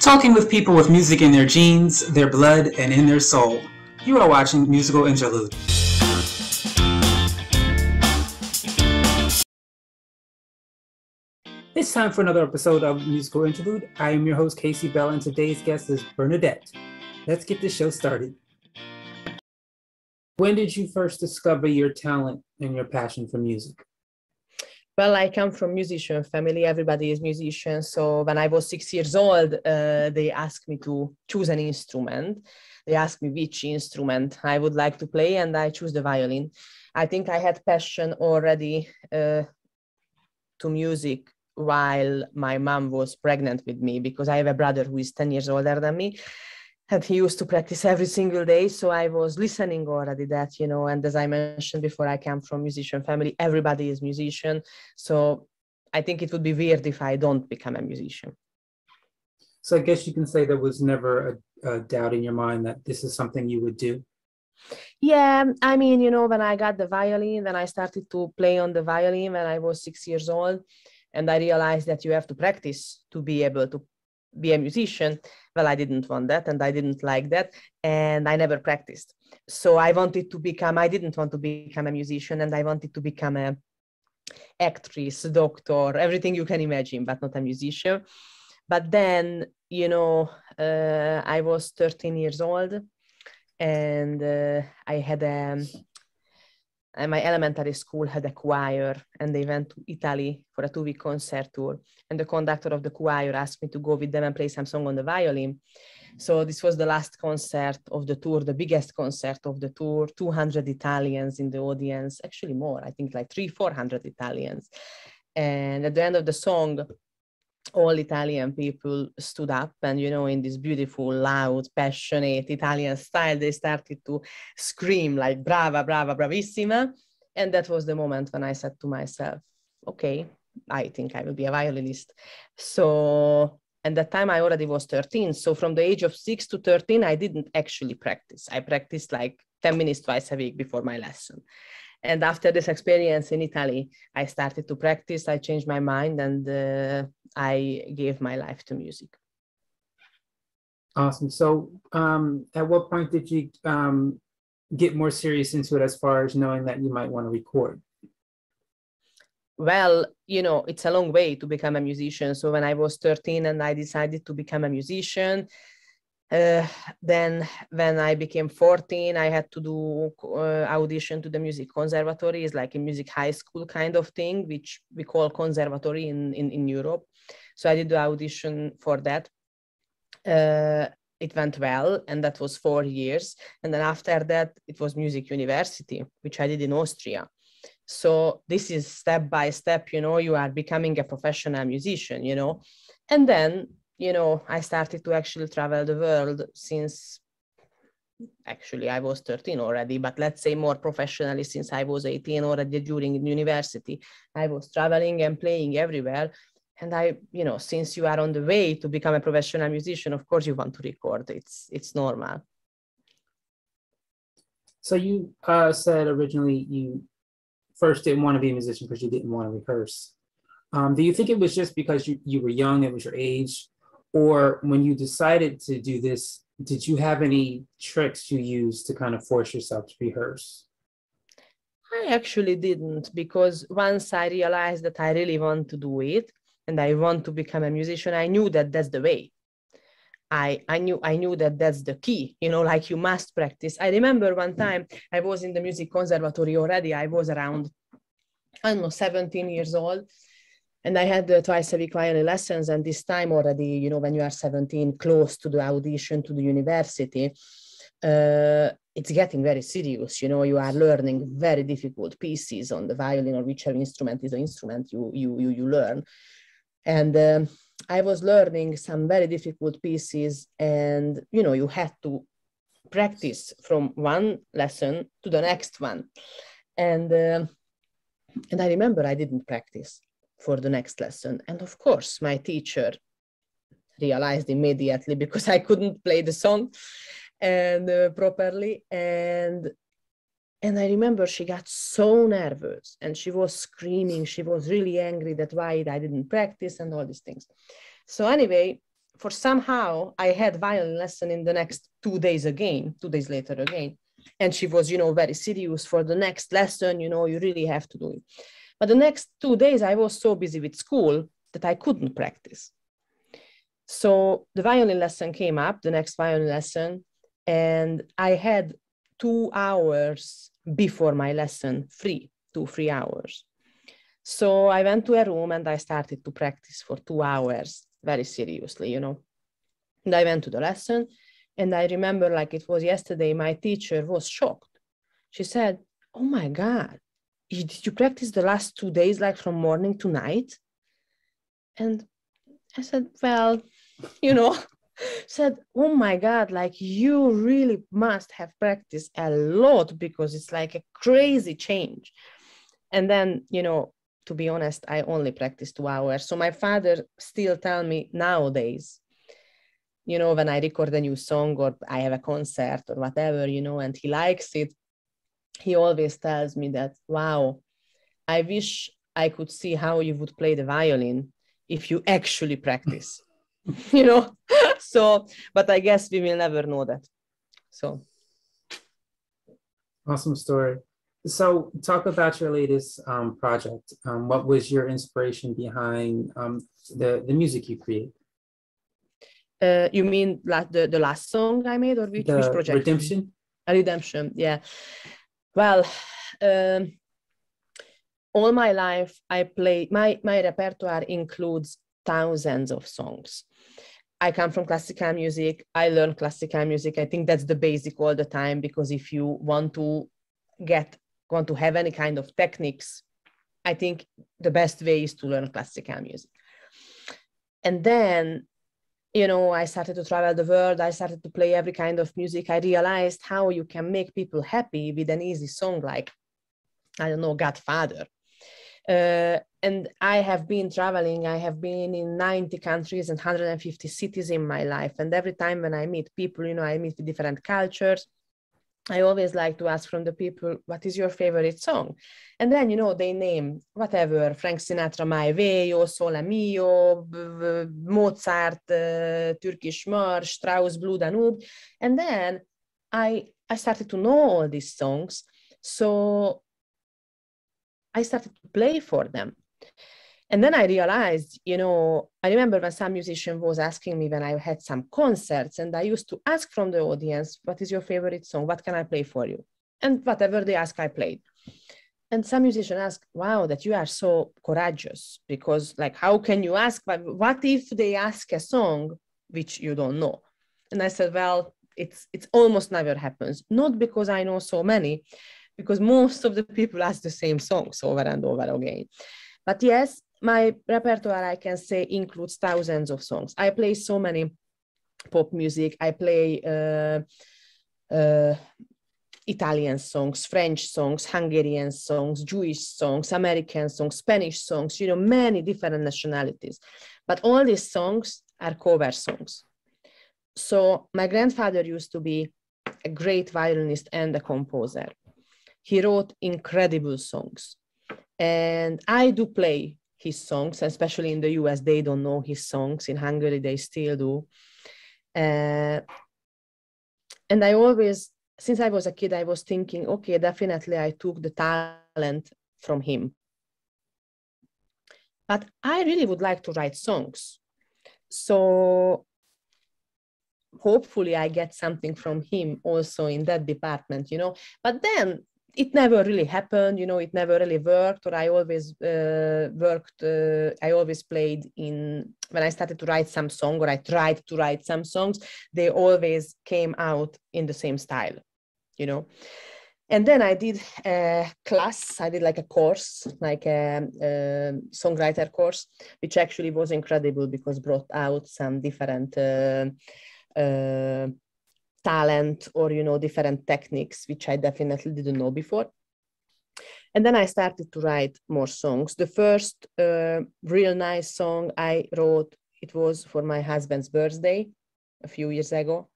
talking with people with music in their genes, their blood, and in their soul. You are watching Musical Interlude. It's time for another episode of Musical Interlude. I am your host, Casey Bell, and today's guest is Bernadett. Let's get this show started. When did you first discover your talent and your passion for music? Well, I come from musician family. Everybody is musician. So when I was 6 years old, they asked me to choose an instrument. They asked me which instrument I would like to play, and I chose the violin. I think I had passion already to music while my mom was pregnant with me, because I have a brother who is 10 years older than me. And he used to practice every single day. So I was listening already that, and as I mentioned before, I come from musician family. Everybody is musician. So I think it would be weird if I don't become a musician. So I guess you can say there was never a doubt in your mind that this is something you would do. Yeah, I mean, when I got the violin, when I started to play on the violin when I was 6 years old, and I realized that you have to practice to be able to be a musician. Well, I didn't want that, and I didn't like that, and I never practiced. So I didn't want to become a musician, and I wanted to become a actress, doctor, everything you can imagine, but not a musician. But then, I was 13 years old, and my elementary school had a choir, and they went to Italy for a 2-week concert tour. And the conductor of the choir asked me to go with them and play some song on the violin. So this was the last concert of the tour, the biggest concert of the tour, 200 Italians in the audience, actually more, I think like 300-400 Italians. And at the end of the song, all Italian people stood up, and, in this beautiful, loud, passionate Italian style, they started to scream like brava, brava, bravissima. And that was the moment when I said to myself, okay, I think I will be a violinist. So, and that time I already was 13. So from the age of 6 to 13, I didn't actually practice. I practiced like 10 minutes twice a week before my lesson. And after this experience in Italy, I started to practice, I changed my mind, and I gave my life to music. Awesome. So at what point did you get more serious into it as far as knowing that you might want to record? Well, it's a long way to become a musician. So when I was 13 and I decided to become a musician, then when I became 14, I had to do audition to the music conservatory. It's like a music high school kind of thing, which we call conservatory in Europe. So I did the audition for that. It went well, and that was 4 years. And then after that, it was music university, which I did in Austria. So this is step by step, you are becoming a professional musician, and then I started to actually travel the world since actually I was 13 already, but let's say more professionally since I was 18 already during university. I was traveling and playing everywhere. And since you are on the way to become a professional musician, of course you want to record. It's normal. So you said originally you first didn't want to be a musician because you didn't want to rehearse. Do you think it was just because you were young, it was your age? Or when you decided to do this, did you have any tricks you used to kind of force yourself to rehearse? I actually didn't, because once I realized that I really want to do it and I want to become a musician, I knew that that's the way. I knew that that's the key, like you must practice. I remember one time I was in the music conservatory already. I was around, 17 years old. And I had twice a week violin lessons. And this time already, when you are 17, close to the audition to the university, it's getting very serious. You are learning very difficult pieces on the violin or whichever instrument is the instrument you learn. And I was learning some very difficult pieces, and, you had to practice from one lesson to the next one. And I remember I didn't practice for the next lesson. And of course, my teacher realized immediately, because I couldn't play the song and properly. And I remember she got so nervous and she was screaming. She was really angry that why I didn't practice and all these things. So anyway, for somehow I had violin lesson in the next 2 days again, 2 days later again. And she was, very serious for the next lesson, you really have to do it. But the next 2 days, I was so busy with school that I couldn't practice. So the violin lesson came up, the next violin lesson, and I had 2 hours before my lesson free, 2-3 hours. So I went to a room and I started to practice for 2 hours very seriously, And I went to the lesson, and I remember like it was yesterday, my teacher was shocked. She said, "Oh my God, did you practice the last 2 days, like from morning to night?" And I said, "Well, said, oh my God, like you really must have practiced a lot because it's like a crazy change." And then, to be honest, I only practiced 2 hours. So my father still tell me nowadays, when I record a new song or I have a concert or whatever, and he likes it, he always tells me that, wow, I wish I could see how you would play the violin if you actually practice, So, but I guess we will never know that. So. Awesome story. So talk about your latest project. What was your inspiration behind the music you create? You mean like the last song I made, or which project? Redemption? Redemption, yeah. Well, all my life I play, my repertoire includes thousands of songs. I come from classical music. I learn classical music. I think that's the basic all the time, because if you want to have any kind of techniques, I think the best way is to learn classical music. And then, I started to travel the world. I started to play every kind of music. I realized how you can make people happy with an easy song like, I don't know, Godfather. And I have been traveling. I have been in 90 countries and 150 cities in my life. And every time when I meet people, I meet with different cultures. I always like to ask from the people, what is your favorite song? And then, they name whatever, Frank Sinatra, My Way, O Sole Mio, Mozart, Turkish March, Strauss, Blue Danube. And then I started to know all these songs. So I started to play for them. And then I realized, I remember when some musician was asking me when I had some concerts, and I used to ask from the audience, what is your favorite song? What can I play for you? And whatever they ask, I played. And some musician asked, wow, that you are so courageous, because like, how can you ask, what if they ask a song which you don't know? And I said, well, it's almost never happens. Not because I know so many, because most of the people ask the same songs over and over again. But yes, my repertoire, I can say, includes thousands of songs. I play so many pop music. I play Italian songs, French songs, Hungarian songs, Jewish songs, American songs, Spanish songs, many different nationalities. But all these songs are cover songs. So my grandfather used to be a great violinist and a composer. He wrote incredible songs. And I do play his songs, especially in the US, they don't know his songs. In Hungary, they still do. And I always, since I was a kid, I was thinking, okay, definitely I took the talent from him. But I really would like to write songs. So hopefully I get something from him also in that department, But then it never really happened, it never really worked, or I always I always played when I started to write some song, or I tried to write some songs, they always came out in the same style, And then I did a class, I did like a course, like a songwriter course, which actually was incredible because brought out some different talent or, different techniques, which I definitely didn't know before. And then I started to write more songs. The first real nice song I wrote, it was for my husband's birthday a few years ago.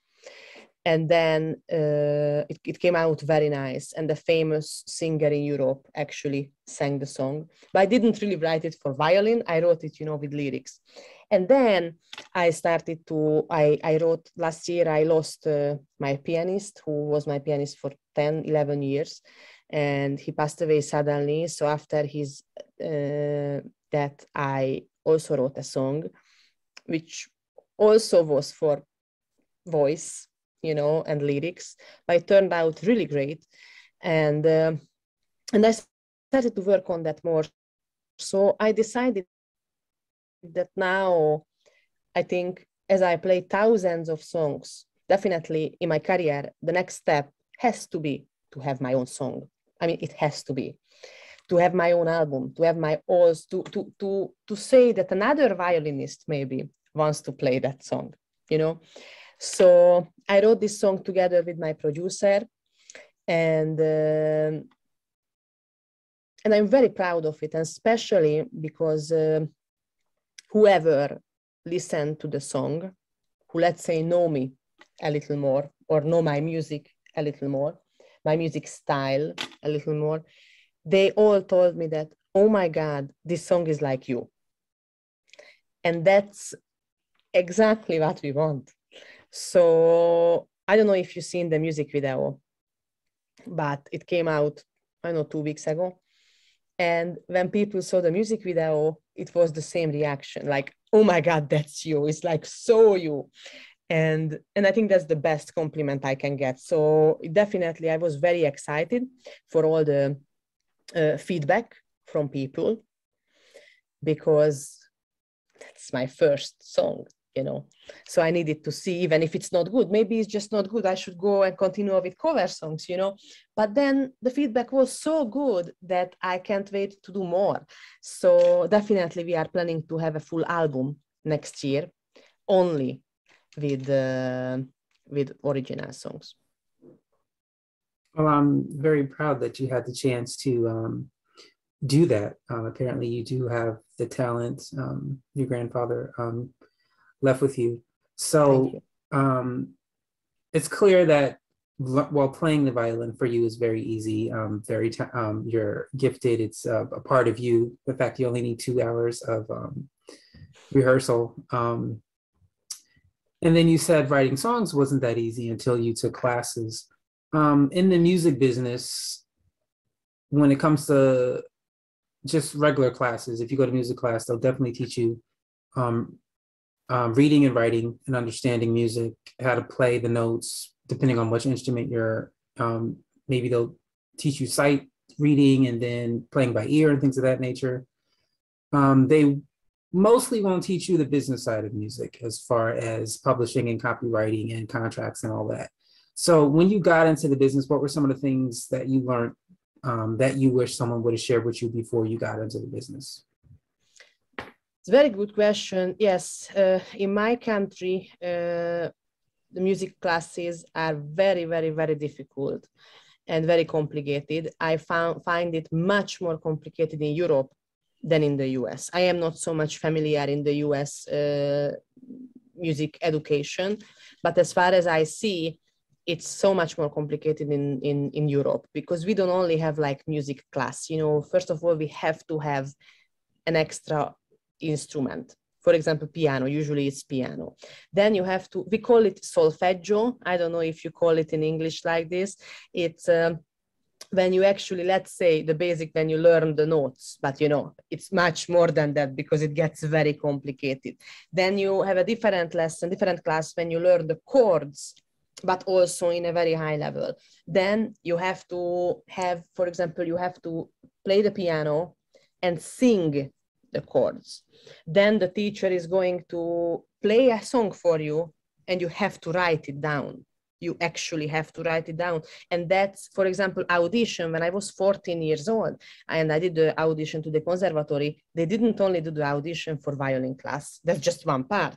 And then it came out very nice. And the famous singer in Europe actually sang the song. But I didn't really write it for violin. I wrote it, with lyrics. And then I started to, I wrote last year, I lost my pianist, who was my pianist for 10, 11 years. And he passed away suddenly. So after his death, I also wrote a song, which also was for voice, and lyrics, but it turned out really great. And I started to work on that more. So I decided that now, I think, as I play thousands of songs, definitely in my career, the next step has to be to have my own song. I mean, it has to be to have my own album, to have my own, to say that another violinist maybe wants to play that song, So I wrote this song together with my producer, and I'm very proud of it, and especially because whoever listened to the song, who, let's say, know me a little more, or know my music a little more, my music style a little more, they all told me that, oh my God, this song is like you. And that's exactly what we want. So I don't know if you've seen the music video, but it came out, I don't know, 2 weeks ago. And when people saw the music video, it was the same reaction, like, oh my God, that's you. It's like, so you. And I think that's the best compliment I can get. So definitely, I was very excited for all the feedback from people, because that's my first song, So I needed to see, even if it's not good, maybe it's just not good, I should go and continue with cover songs, But then the feedback was so good that I can't wait to do more. So definitely we are planning to have a full album next year, only with original songs. Well, I'm very proud that you had the chance to do that. Apparently you do have the talent your grandfather left with you. So it's clear that while playing the violin for you is very easy, you're gifted. It's a part of you. The fact you only need 2 hours of rehearsal. And then you said writing songs wasn't that easy until you took classes. In the music business, when it comes to just regular classes, if you go to music class, they'll definitely teach you reading and writing and understanding music, how to play the notes, depending on which instrument you're, maybe they'll teach you sight reading and then playing by ear and things of that nature. They mostly won't teach you the business side of music, as far as publishing and copywriting and contracts and all that. So when you got into the business, what were some of the things that you learned that you wish someone would have shared with you before you got into the business? It's a very good question. Yes, in my country, the music classes are very, very, very difficult and very complicated. I find it much more complicated in Europe than in the US. I am not so much familiar in the US music education, but as far as I see, it's so much more complicated in Europe, because we don't only have like music class. First of all, we have to have an extra instrument. For example, piano, usually it's piano. Then you have to, we call it solfeggio. I don't know if you call it in English like this. It's when you actually, let's say the basic, when you learn the notes, but it's much more than that, because it gets very complicated. Then you have a different lesson, different class when you learn the chords, but also in a very high level. Then you have to have, for example, you have to play the piano and sing the chords. Then the teacher is going to play a song for you, and you have to write it down. You actually have to write it down. And that's, for example, audition. When I was 14 years old and I did the audition to the conservatory, they didn't only do the audition for violin class. That's just one part.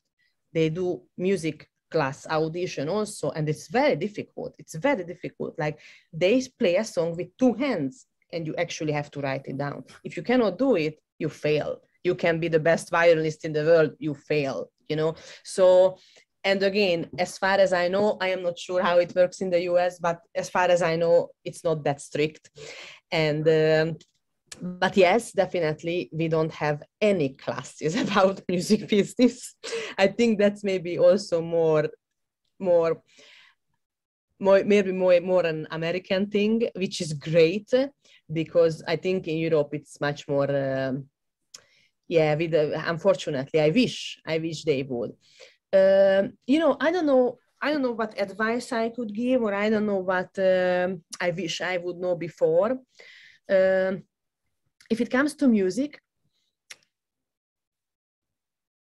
They do music class audition also, and it's very difficult. It's very difficult. Like, they play a song with 2 hands, and you actually have to write it down. If you cannot do it, you fail. You can be the best violinist in the world, you fail, So And again, as far as I know, I am not sure how it works in the US, but as far as I know, it's not that strict. And but yes, definitely, we don't have any classes about music business. I think that's maybe also maybe more an American thing, which is great, because I think in Europe it's much more. Unfortunately, I wish they would. I don't know. I don't know what advice I could give, or I don't know what I wish I would know before. If it comes to music,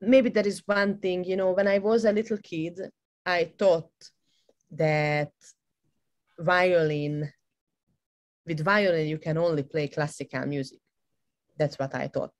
maybe there is one thing, when I was a little kid, I thought that with violin, you can only play classical music. That's what I thought.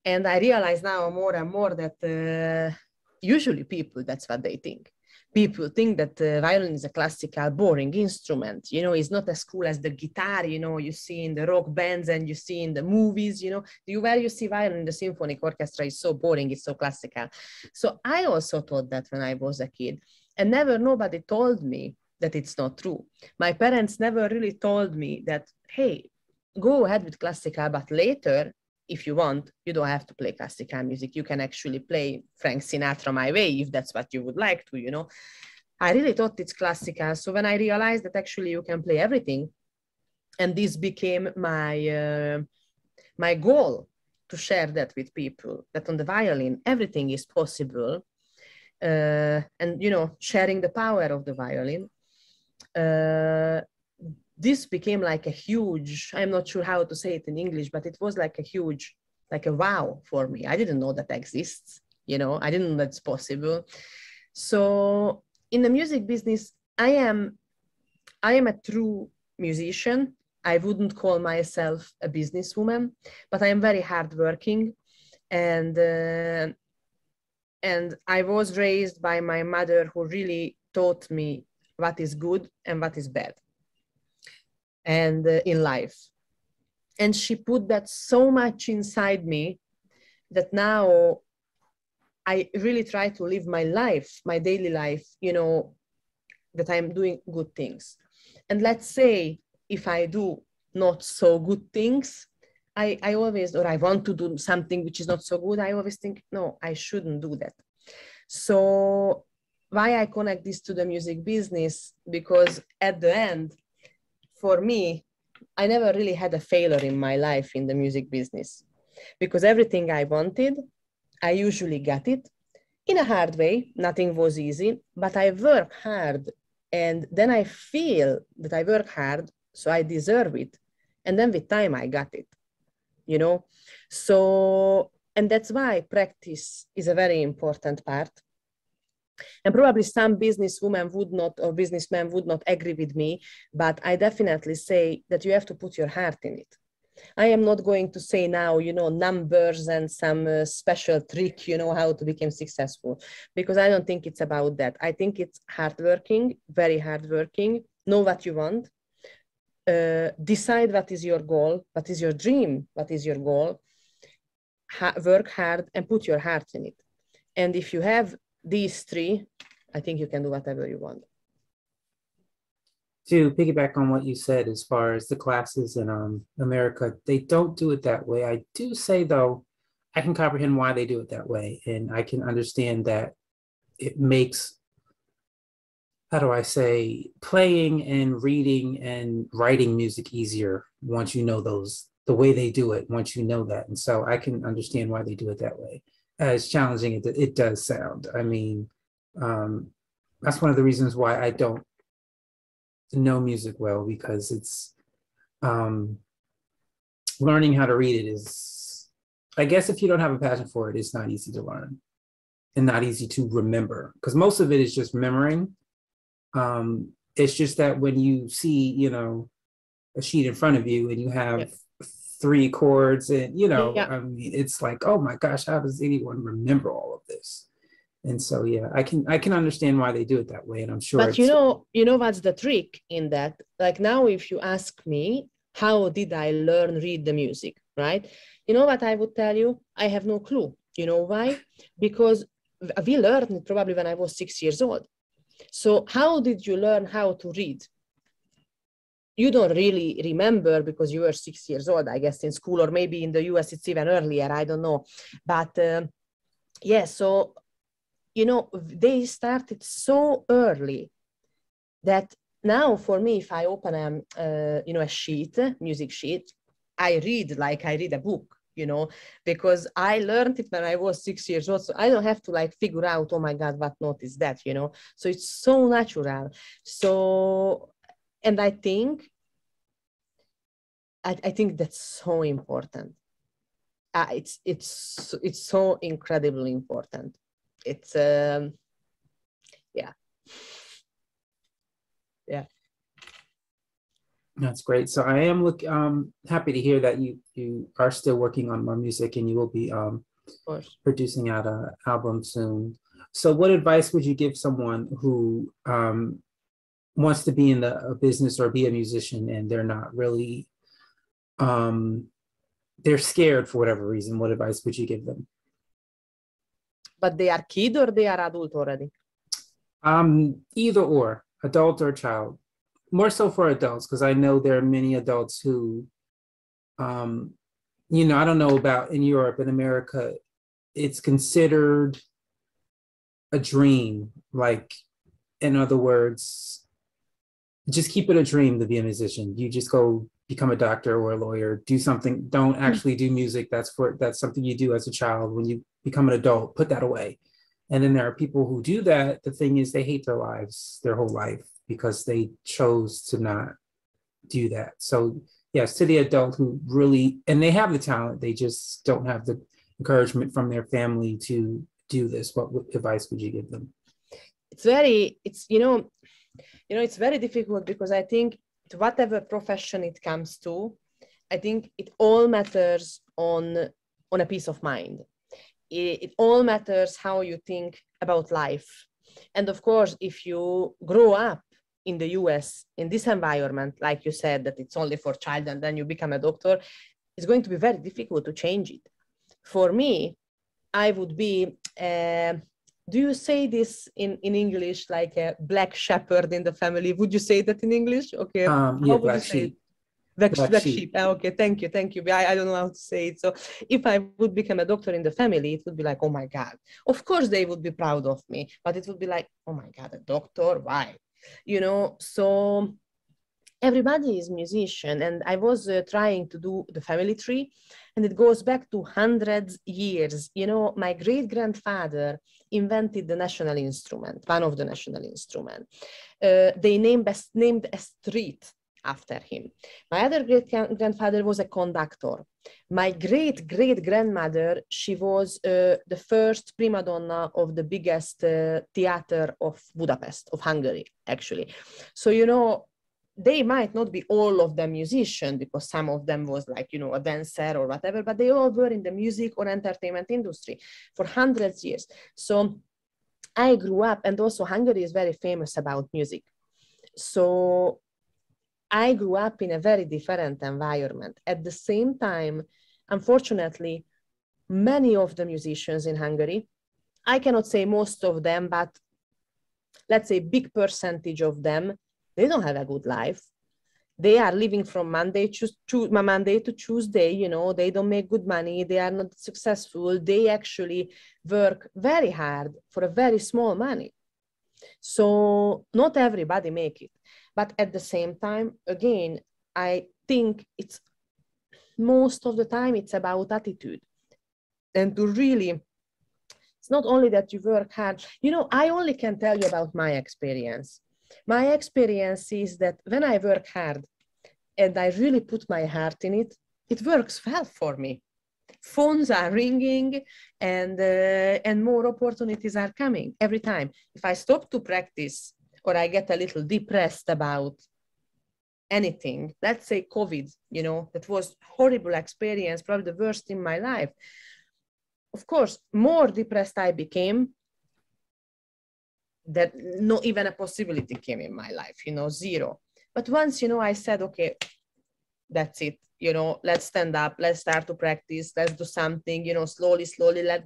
And I realize now more and more that usually people, that's what they think. People think that violin is a classical, boring instrument. It's not as cool as the guitar, you see in the rock bands and you see in the movies, where you see violin in the symphonic orchestra is so boring, it's so classical. So I also thought that when I was a kid, and nobody told me that it's not true. My parents never really told me that, hey, go ahead with classical, but later, if you want, you don't have to play classical music. You can actually play Frank Sinatra My Way if that's what you would like to, I really thought it's classical. So when I realized that actually you can play everything, and this became my goal to share that with people, that on the violin, everything is possible. And, sharing the power of the violin. This became like a huge, I'm not sure how to say it in English, but it was like a wow for me. I didn't know that exists, I didn't know that's possible. So in the music business, I am a true musician. I wouldn't call myself a businesswoman, but I am very hardworking. And I was raised by my mother, who really taught me what is good and what is bad. And in life. And she put that so much inside me that now I really try to live my life, my daily life, that I'm doing good things. And let's say if I do not so good things, I always, or I want to do something which is not so good, I always think, no, I shouldn't do that. So why I connect this to the music business? Because at the end, for me, I never really had a failure in my life in the music business, because everything I wanted, I usually got it in a hard way. Nothing was easy, but I work hard, and then I feel that I work hard, so I deserve it. And then with time, I got it, So, and that's why practice is a very important part. And probably some businesswomen would not, or businessmen would not agree with me, but I definitely say that you have to put your heart in it. I am not going to say now, numbers and some special trick, how to become successful, because I don't think it's about that. I think it's hardworking, very hardworking, know what you want, decide what is your goal, what is your dream, what is your goal, work hard and put your heart in it. And if you have these three, I think you can do whatever you want. To piggyback on what you said, as far as the classes in America, they don't do it that way. I do say, though, I can comprehend why they do it that way. And I can understand that it makes, how do I say, playing and reading and writing music easier once you know the way they do it, once you know that. And so I can understand why they do it that way. As challenging as it does sound. I mean, that's one of the reasons why I don't know music well, because it's learning how to read it is, I guess if you don't have a passion for it, it's not easy to learn and not easy to remember, because most of it is just remembering. It's just that when you see, a sheet in front of you and you have 3 chords and, I mean, it's like, oh my gosh, how does anyone remember all of this? And so, yeah, I can understand why they do it that way. And I'm sure. But what's the trick in that? Like now, if you ask me, how did I read the music, right? You know what I would tell you? I have no clue. You know why? Because we learned it probably when I was 6 years old. So how did you learn how to read? You don't really remember because you were 6 years old, I guess, in school, or maybe in the US it's even earlier, I don't know. But yeah, so, you know, they started so early that now for me, if I open you know, a sheet, music sheet, I read like I read a book, you know, because I learned it when I was 6 years old. So I don't have to like figure out, oh my God, what note is that, you know? So it's so natural. So, and I think that's so important. It's so incredibly important. It's yeah. Yeah. That's great. So I am happy to hear that you are still working on more music and you will be Of course. producing out an album soon. So what advice would you give someone who wants to be in a business or be a musician and they're not really they're scared for whatever reason? What advice would you give them? But they are kid or they are adult already? Either or, adult or child. More so for adults, because I know there are many adults who, you know, I don't know about in Europe, in America, it's considered a dream. Like, in other words, just keep it a dream to be a musician. You just go become a doctor or a lawyer, do something, don't actually do music. That's something you do as a child. When you become an adult, put that away. And then there are people who do that. The thing is, they hate their lives, their whole life, because they chose to not do that. So yes, to the adult who really, and they have the talent, they just don't have the encouragement from their family to do this. What advice would you give them? It's it's very difficult because I think to whatever profession it comes to, I think it all matters on a peace of mind. It all matters how you think about life. And of course, if you grow up in the US in this environment, like you said, that it's only for child and then you become a doctor, it's going to be very difficult to change it. For me, I would be, do you say this in English, like a black shepherd in the family? Would you say that in English? Okay. Yeah, How would black you say sheep. it? Black sheep. Okay, thank you. I don't know how to say it. So if I would become a doctor in the family, it would be like, oh my God. Of course, they would be proud of me, but it would be like, oh my God, a doctor? Why? You know, so everybody is musician. And I was trying to do the family tree, and it goes back to hundreds years. You know, my great-grandfather invented the national instrument, one of the national instruments. They named a street after him. My other great-grandfather was a conductor. My great-great-grandmother, she was the first prima donna of the biggest theater of Budapest, of Hungary, actually. So, you know, they might not be all of them musicians because some of them was like, you know, a dancer or whatever, but they all were in the music or entertainment industry for hundreds of years. So I grew up, and also Hungary is very famous about music. So I grew up in a very different environment. At the same time, unfortunately, many of the musicians in Hungary, I cannot say most of them, but let's say big percentage of them, they don't have a good life. They are living from Monday to Tuesday, you know, they don't make good money, they are not successful, they actually work very hard for a very small money. So not everybody make it. But at the same time, again, I think it's most of the time it's about attitude. And to really, it's not only that you work hard. You know, I only can tell you about my experience. My experience is that when I work hard and I really put my heart in it, it works well for me. Phones are ringing and more opportunities are coming every time. If I stop to practice or I get a little depressed about anything, let's say COVID, you know, that was horrible experience, probably the worst in my life. Of course, more depressed I became, that not even a possibility came in my life, you know, zero. But once, you know, I said, okay, that's it. you know, let's stand up, let's start to practice, let's do something, you know, slowly,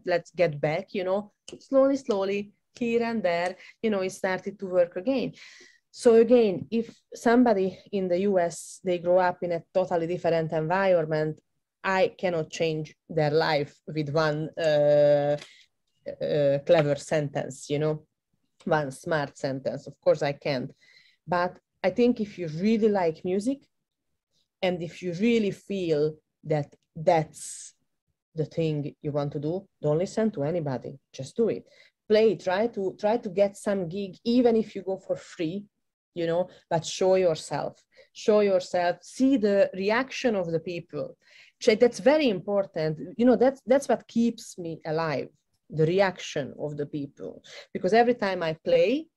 let's get back, you know, slowly, here and there, you know, it started to work again. So again, if somebody in the US, they grow up in a totally different environment, I cannot change their life with one clever sentence, you know, one smart sentence. Of course I can't. But I think if you really like music, and if you really feel that that's the thing you want to do, don't listen to anybody, just do it. Play, try to get some gig, even if you go for free, you know, but show yourself, see the reaction of the people. That's very important. You know, that's what keeps me alive, the reaction of the people. Because every time I play,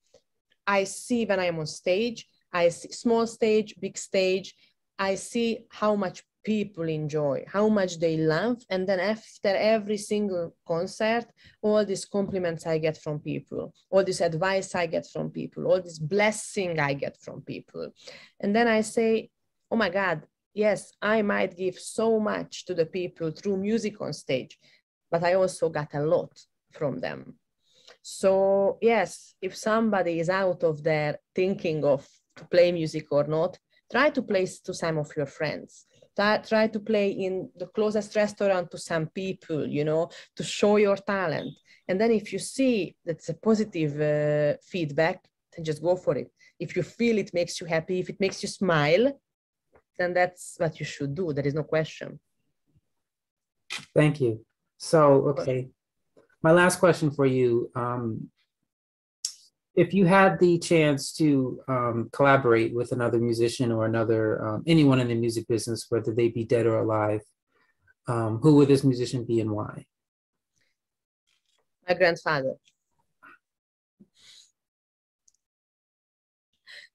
I see when I'm on stage, I see small stage, big stage, I see how much people enjoy, how much they love. And then after every single concert, all these compliments I get from people, all this advice I get from people, all this blessing I get from people. And then I say, oh my God, yes, I might give so much to the people through music on stage, but I also got a lot from them. So yes, if somebody is out of there thinking of to play music or not, try to play to some of your friends. Try to play in the closest restaurant to some people, you know, to show your talent. And then if you see that's a positive feedback, then just go for it. If you feel it makes you happy, if it makes you smile, then that's what you should do. There is no question. Thank you. So, okay. My last question for you. If you had the chance to collaborate with another musician or another, anyone in the music business, whether they be dead or alive, who would this musician be and why? My grandfather.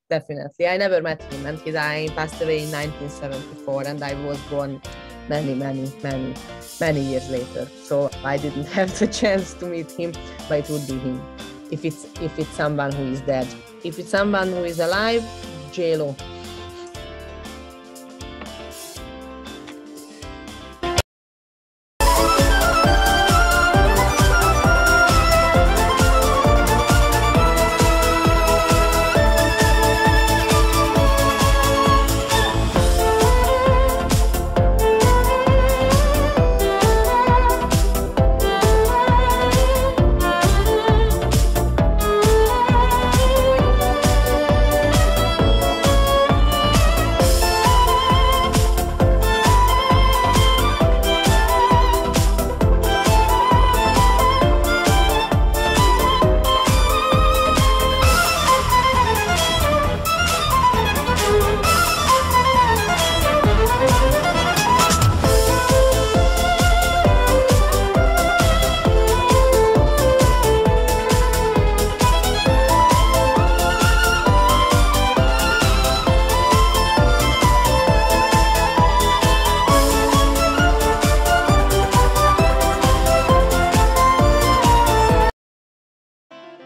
Definitely. I never met him, and he passed away in 1974, and I was born many years later. So I didn't have the chance to meet him, but it would be him. If it's someone who is dead. If it's someone who is alive, J-Lo.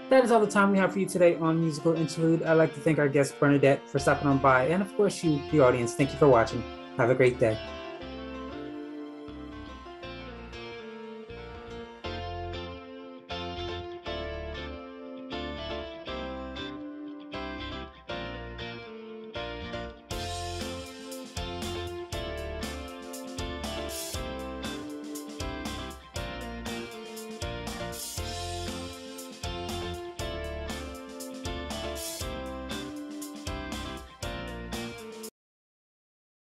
That is all the time we have for you today on Musical Interlude. I'd like to thank our guest, Bernadett, for stopping on by. And of course, you, the audience, thank you for watching. Have a great day.